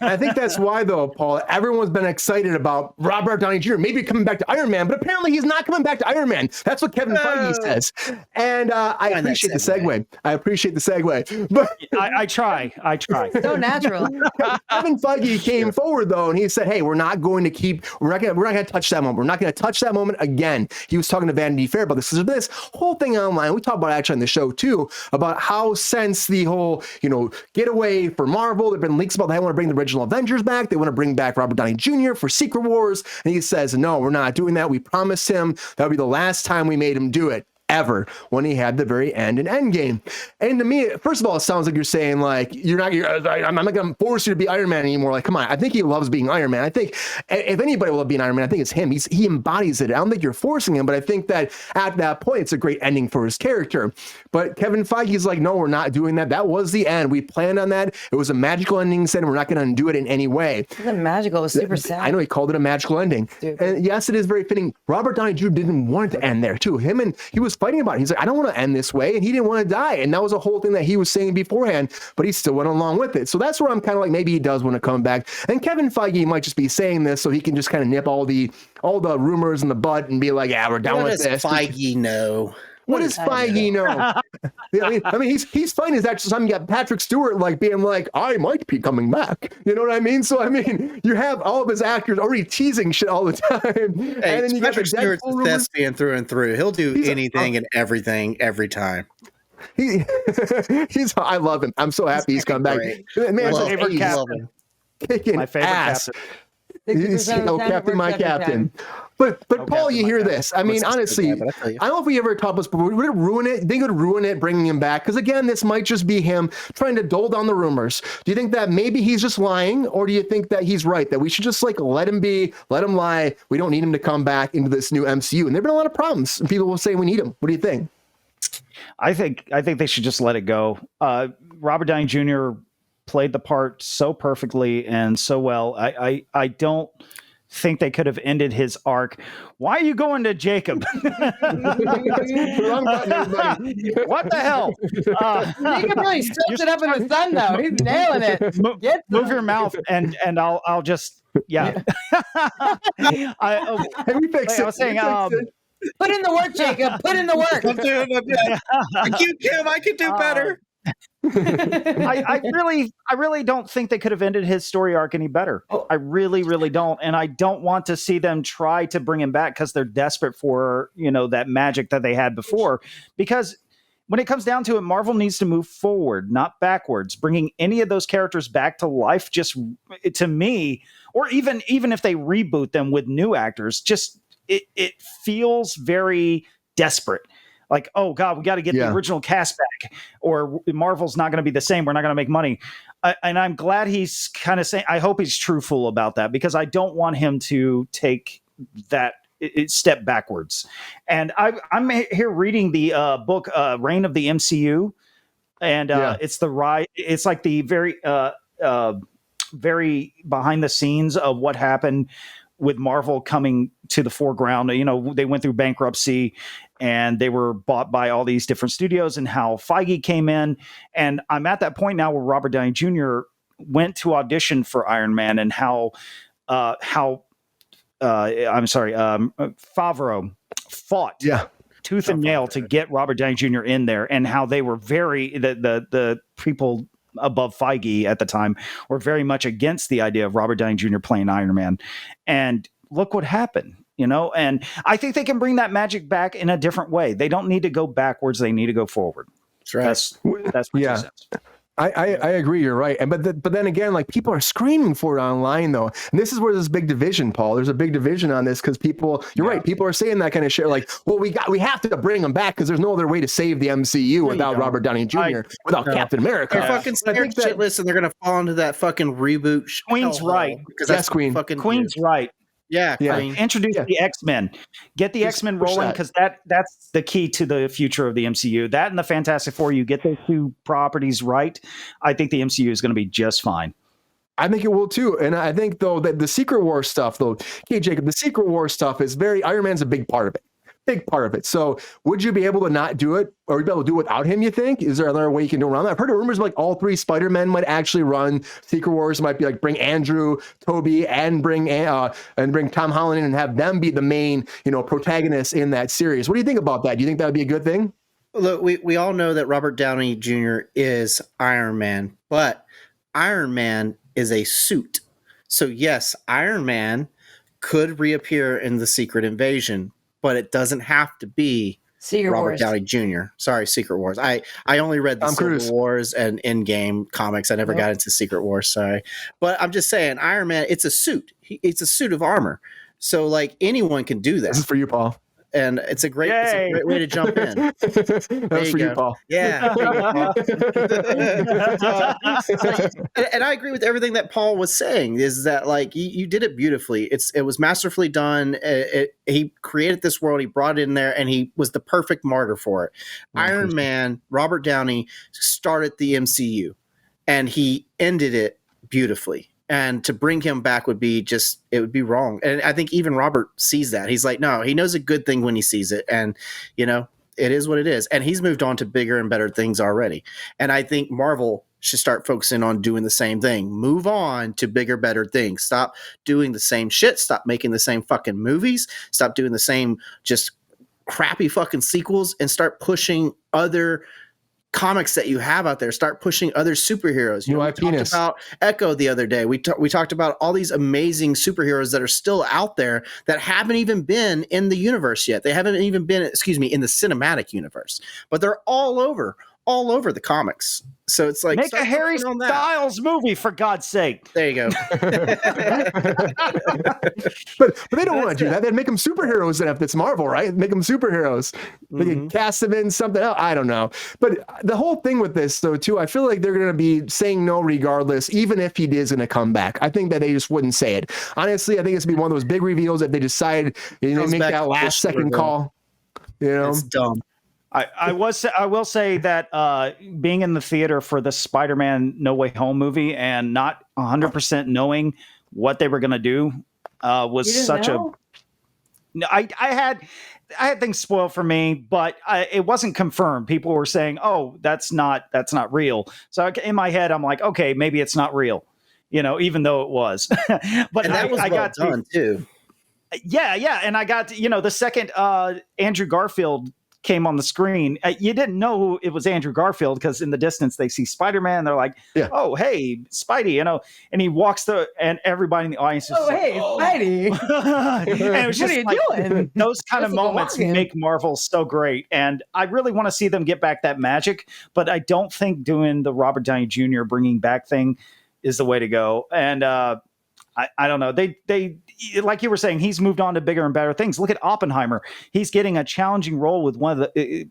I think that's why, though, Paul, everyone's been excited about Robert Downey Jr. maybe coming back to Iron Man, but apparently he's not coming back to Iron Man. That's what Kevin Feige says. And I appreciate the segue. But I try. So natural. Kevin Feige came forward, though, and he said, hey, we're not going to touch that moment. We're not going to touch that moment again. He was talking to Vanity Fair about this. So this whole thing online, we talked about it actually on the show, too, about how since the whole, getaway for Marvel, there have been leaks about they want to bring the original Avengers back. They want to bring back Robert Downey Jr. for Secret Wars. And he says, no, we're not doing that. We promised him that would be the last time we made him do it. Ever, when he had the very end in Endgame. And to me, first of all, it sounds like you're saying, like, I'm not going to force you to be Iron Man anymore. Like, come on. I think he loves being Iron Man. I think if anybody will love being Iron Man, I think it's him. He embodies it. I don't think you're forcing him, but I think that at that point, it's a great ending for his character. But Kevin Feige's like, no, we're not doing that. That was the end. We planned on that. It was a magical ending. He said, we're not going to undo it in any way. It wasn't magical. It was super sad. I know he called it a magical ending. And yes, it is very fitting. Robert Downey Jr. didn't want it to end there, too. He was fighting about it. He's like, I don't want to end this way. And he didn't want to die. And that was a whole thing that he was saying beforehand, but he still went along with it. So that's where I'm kind of like, maybe he does want to come back. And Kevin Feige might just be saying this so he can just kind of nip all the rumors in the bud and be like, yeah, we're done with this. What does Feige know? What does Feige know? I mean, he's fighting his actual son. You got Patrick Stewart like being like, I might be coming back. You know what I mean? So I mean, you have all of his actors already teasing shit all the time. Hey, and then you Patrick Stewart's a thespian through and through. He'll do anything and everything every time. I love him. I'm so happy he's come back. Man, my favorite captain. Kicking my favorite ass. captain. He's captain, my captain. But Paul, you hear this. I mean, honestly, I don't know if we ever talked about this, but would it ruin it? Think it would ruin it bringing him back? Because again, this might just be him trying to dole down the rumors. Do you think that maybe he's just lying, or do you think that he's right, that we should just like let him be, let him lie? We don't need him to come back into this new MCU. And there've been a lot of problems, and people will say we need him. What do you think? I think they should just let it go. Robert Downey Jr. played the part so perfectly and so well. I don't think they could have ended his arc. Why are you going to Jacob? Wrong button, everybody. What the hell? Jacob really soaks it up in the sun, though. He's nailing it. Move your mouth, and I'll just I was saying. Put in the work, Jacob. Put in the work. I'm doing it. Thank you, Kim. I could do better. I really don't think they could have ended his story arc any better. I really, really don't. And I don't want to see them try to bring him back because they're desperate for, that magic that they had before. Because when it comes down to it, Marvel needs to move forward, not backwards. Bringing any of those characters back to life, just to me, or even if they reboot them with new actors, just it feels very desperate. Like, oh God, we got to get the original cast back, or Marvel's not going to be the same. We're not going to make money. And I'm glad he's kind of saying, I hope he's truthful about that, because I don't want him to take that step backwards. And I'm here reading the book, Reign of the MCU. And it's the right. It's like the very behind the scenes of what happened with Marvel coming to the foreground. They went through bankruptcy and they were bought by all these different studios, and how Feige came in. And I'm at that point now where Robert Downey Jr. went to audition for Iron Man, and how Favreau fought tooth and nail to get Robert Downey Jr. in there, and how they were the people above Feige at the time were very much against the idea of Robert Downey Jr. playing Iron Man. And look what happened, and I think they can bring that magic back in a different way. They don't need to go backwards. They need to go forward. That's right. That's my 2 cents. I agree. You're right. But then again, like, people are screaming for it online, though. And this is where there's a big division, Paul. There's a big division on this because you're right. People are saying that kind of shit. Like, well, we have to bring him back because there's no other way to save the MCU without Robert Downey Jr., without Captain America. They're fucking scared shitless, and they're going to fall into that fucking reboot. Queen's right. Because that's Queen. Queen's right. Yeah. Introduce the X-Men. Get the X-Men rolling, because that's the key to the future of the MCU. That and the Fantastic Four, you get those two properties right, I think the MCU is going to be just fine. I think it will too. And I think, though, that the Secret War stuff, though, okay, Jacob, the Secret War stuff is Iron Man's a big part of it. big part of it. So would you be able to not do it, or be able to do it without him, you think? Is there another way you can do around that? I've heard rumors like all 3 Spider-Men might actually run. Secret Wars might be like bring Andrew, Toby, and bring Tom Holland in and have them be the main, protagonists in that series. What do you think about that? Do you think that would be a good thing? Look, we all know that Robert Downey Jr. is Iron Man, but Iron Man is a suit. So yes, Iron Man could reappear in the Secret Invasion, but it doesn't have to be Secret Robert Wars. Downey Jr. Sorry, Secret Wars. I only read the Civil Wars and Endgame comics. I never got into Secret Wars. Sorry, but I'm just saying, Iron Man. It's a suit. It's a suit of armor. So like anyone can do that. This is for you, Paul. And it's a great way to jump in. That's for you, Paul. Yeah. And I agree with everything that Paul was saying, is that like you did it beautifully. It was masterfully done. He created this world. He brought it in there, and he was the perfect martyr for it. Iron Man, Robert Downey, started the MCU, and he ended it beautifully. And to bring him back would be wrong. And I think even Robert sees that. He's like, no, he knows a good thing when he sees it. And, it is what it is. And he's moved on to bigger and better things already. And I think Marvel should start focusing on doing the same thing. Move on to bigger, better things. Stop doing the same shit. Stop making the same fucking movies. Stop doing the same just crappy fucking sequels, and start pushing other comics that you have out there. Start pushing other superheroes. We talked about Echo the other day. We talked about all these amazing superheroes that are still out there that haven't even been in the universe yet. They haven't even been, in the cinematic universe, but they're all over the comics. So it's like, make a Harry Styles movie, for God's sake. There you go. but they don't want to do that. They'd make them superheroes. Then if it's Marvel, right? Make them superheroes. They can cast them in something else. I don't know. But the whole thing with this, though, too, I feel like they're going to be saying no regardless, even if he is going to come back. I think that they just wouldn't say it. Honestly, I think it's going to be one of those big reveals that they decide they make that last second call. It's dumb. I will say that being in the theater for the Spider-Man No Way Home movie and not 100% knowing what they were going to do was such a. I had things spoiled for me, but it wasn't confirmed. People were saying, "Oh, that's not real." So in my head, I'm like, "Okay, maybe it's not real," even though it was. But and that was well done too. Yeah, and I got the second Andrew Garfield came on the screen, you didn't know who it was Andrew Garfield, because in the distance they see Spider-Man. They're like, "Oh, hey, Spidey," and he walks through, and everybody in the audience is Spidey. And it was just what are you doing? Those kind of moments make Marvel so great, and I really want to see them get back that magic. But I don't think doing the Robert Downey Jr. bringing back thing is the way to go. And I don't know. They like you were saying, he's moved on to bigger and better things. Look at Oppenheimer. He's getting a challenging role with one of the,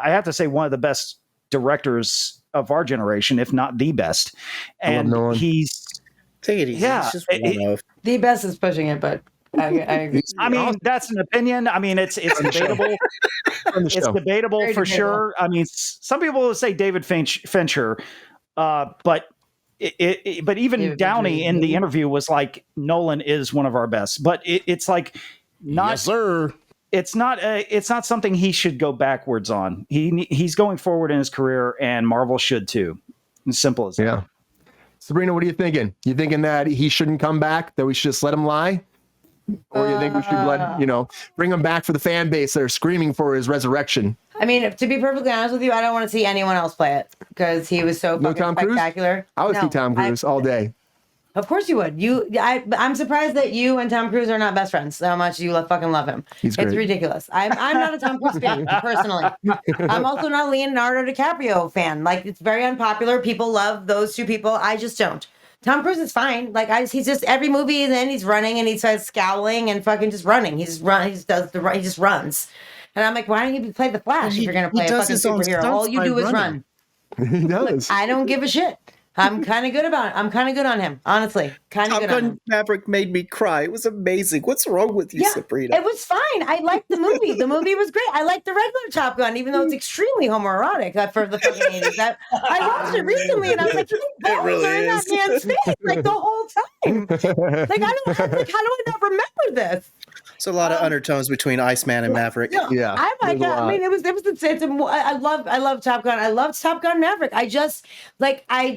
I have to say, one of the best directors of our generation, if not the best. And he's take it easy. Yeah, the best is pushing it, but I agree. I mean, that's an opinion. I mean, it's debatable. It's debatable for sure. I mean, some people will say David Fincher, but even David Downey Fincher. in the interview was like, Nolan is one of our best, but it's like not. Yes, sir. It's not something he should go backwards on. He's going forward in his career, and Marvel should too. As simple as that. Yeah. Sabrina, what are you thinking? You thinking that he shouldn't come back? That we should just let him lie? Or you think we should bring him back for the fan base that are screaming for his resurrection? I mean, to be perfectly honest with you, I don't want to see anyone else play it because he was so fucking Tom Cruise? spectacular. I would see Tom Cruise all day. Of course you would. I'm surprised that you and Tom Cruise are not best friends. How much you fucking love him. He's great. It's ridiculous. I'm not a Tom Cruise fan personally. I'm also not a Leonardo DiCaprio fan. Like, it's very unpopular. People love those two people. I just don't. Tom Cruise is fine. Like, he's just every movie, and then he's running and he starts scowling and fucking just running. He just runs. And I'm like, why don't you play the Flash if you're gonna play a fucking superhero? All you do is run. He does. I don't give a shit. I'm kind of good about it. I'm kind of good on him, honestly. Kind of good on him. Maverick made me cry. It was amazing. What's wrong with you, Sabrina? It was fine. I liked the movie. The movie was great. I liked the regular Top Gun, even though it's extremely homoerotic for the fucking 80s. I watched it recently, and I was like, "You balls really are in that man's face like the whole time." Like, how do I not remember this? So a lot of undertones between Iceman and Maverick. Yeah, I like it. there's a I mean, I love Top Gun. I love Top Gun Maverick. I just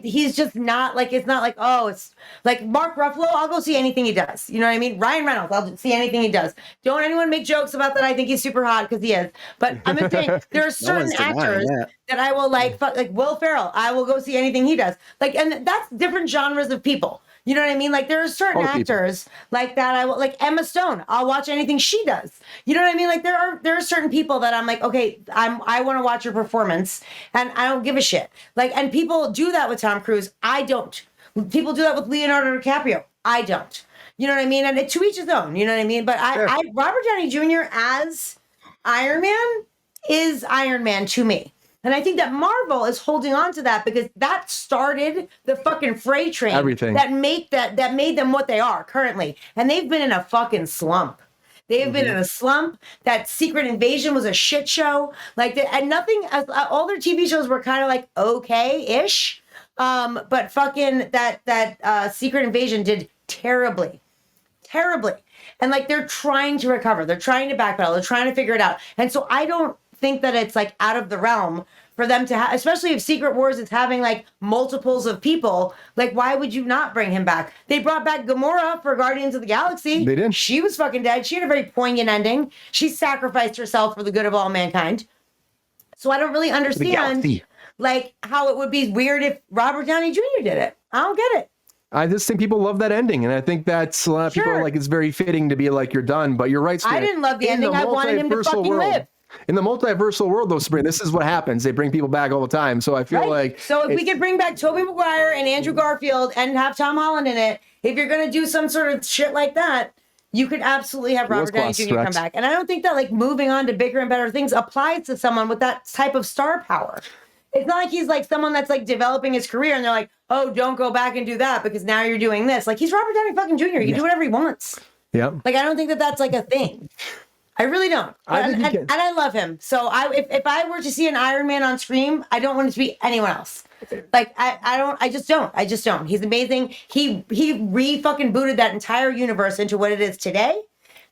he's just not like, it's not like, oh, it's like Mark Ruffalo. I'll go see anything he does. You know what I mean? Ryan Reynolds. I'll see anything he does. Don't anyone make jokes about that. I think he's super hot because he is. But I'm just saying there are certain actors that I will like Will Ferrell. I will go see anything he does. Like, and that's different genres of people. You know what I mean? Like there are certain actors like that. I will like Emma Stone. I'll watch anything she does. You know what I mean? Like there are certain people that I'm like, okay, I want to watch your performance, and I don't give a shit. Like, and people do that with Tom Cruise. I don't. People do that with Leonardo DiCaprio. I don't. You know what I mean? And to each his own. You know what I mean? But I Robert Downey Jr. as Iron Man is Iron Man to me. And I think that Marvel is holding on to that because that started the fucking freight train. Everything. That made them what they are currently. And they've been in a fucking slump. They've been in a slump. That Secret Invasion was a shit show. Like, and nothing, all their TV shows were kind of like okay-ish. But fucking that Secret Invasion did terribly. And like, they're trying to recover. They're trying to backpedal. They're trying to figure it out. And so I don't think that it's like out of the realm for them to have, especially if Secret Wars is having like multiples of people. Like, why would you not bring him back? They brought back Gamora for Guardians of the Galaxy. They did. She was fucking dead. She had a very poignant ending. She sacrificed herself for the good of all mankind. So I don't really understand like how it would be weird if Robert Downey Jr. did it. I don't get it. I just think people love that ending, and I think that's a lot of people are like, it's very fitting to be like, you're done. But you're right, Sabrina. I didn't love the ending. I wanted him to fucking live. In the multiversal world, though, Sabrina, this is what happens. They bring people back all the time. So I feel like... So if we could bring back Tobey Maguire and Andrew Garfield and have Tom Holland in it, if you're going to do some sort of shit like that, you could absolutely have Robert Downey Jr. come back. And I don't think that like moving on to bigger and better things applies to someone with that type of star power. It's not like he's like someone that's like developing his career and they're like, oh, don't go back and do that because now you're doing this. Like, he's Robert Downey fucking Jr. He can do whatever he wants. Yeah. Like, I don't think that that's like a thing. I really don't. And I love him. So if I were to see an Iron Man on screen, I don't want it to be anyone else. Like, I just don't. He's amazing. He fucking booted that entire universe into what it is today.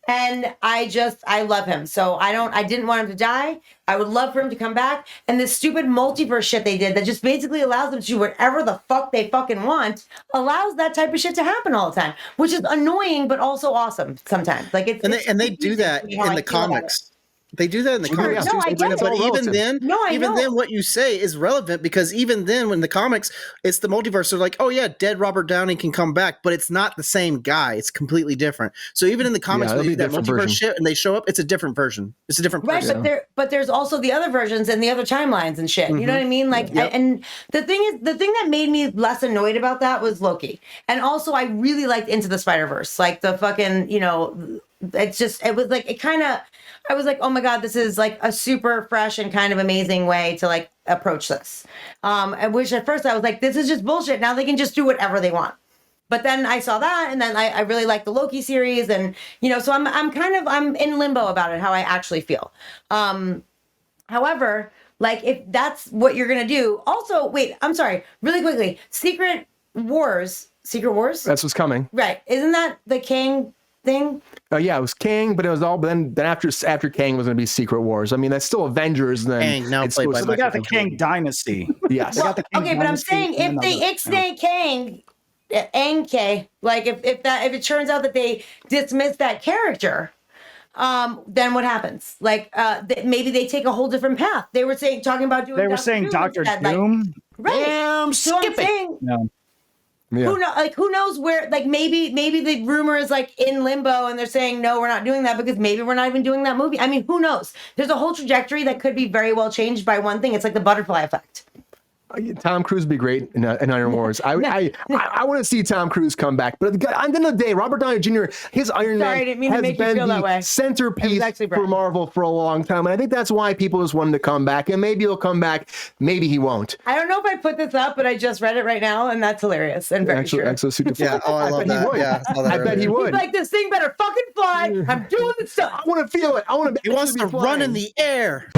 And I love him. So I didn't want him to die. I would love for him to come back. And this stupid multiverse shit they did that just basically allows them to do whatever the fuck they fucking want, allows that type of shit to happen all the time, which is annoying, but also awesome sometimes. Like they do that in the comics. They do that in the comics too. But even then, what you say is relevant because even then, when the comics, it's the multiverse. They're like, oh yeah, dead Robert Downey can come back, but it's not the same guy. It's completely different. So even in the comics, when they do that multiverse shit and they show up, it's a different version. It's a different person. Right, but there's also the other versions and the other timelines and shit. You know what I mean? Like, and the thing that made me less annoyed about that was Loki, and also I really liked Into the Spider-Verse, like the fucking, I was like, oh my God, this is like a super fresh and kind of amazing way to like approach this. Which at first I was like, this is just bullshit. Now they can just do whatever they want. But then I saw that, and then I really like the Loki series, and so I'm in limbo about it, how I actually feel. However, like if that's what you're gonna do, also wait, I'm sorry, really quickly, Secret Wars. That's what's coming. Right? Isn't that the Kang thing? Yeah, it was Kang, but it was all. But then after Kang was going to be Secret Wars. I mean, that's still Avengers. And then Kang, now played by they got the Kang Dynasty. Yes. Well, but I'm saying if they ixnay Kang, like if it turns out that they dismiss that character, then what happens? Like maybe they take a whole different path. They were talking about doing. They were saying Doctor Doom. Right. Damn, skip it. No. Yeah. Who knows where, like maybe the rumor is like in limbo and they're saying, no, we're not doing that because maybe we're not even doing that movie. I mean, who knows? There's a whole trajectory that could be very well changed by one thing. It's like the butterfly effect. Tom Cruise would be great in Iron Wars. I want to see Tom Cruise come back. But at the end of the day, Robert Downey Jr., his Iron Man has been the centerpiece for Marvel for a long time. And I think that's why people just want him to come back. And maybe he'll come back. Maybe he won't. I don't know if I put this up, but I just read it right now. And that's hilarious and very true. Yeah, I love that. Yeah, I bet he would. He's like, this thing better fucking fly. I'm doing the stuff. I want to feel it. He wants to run in the air.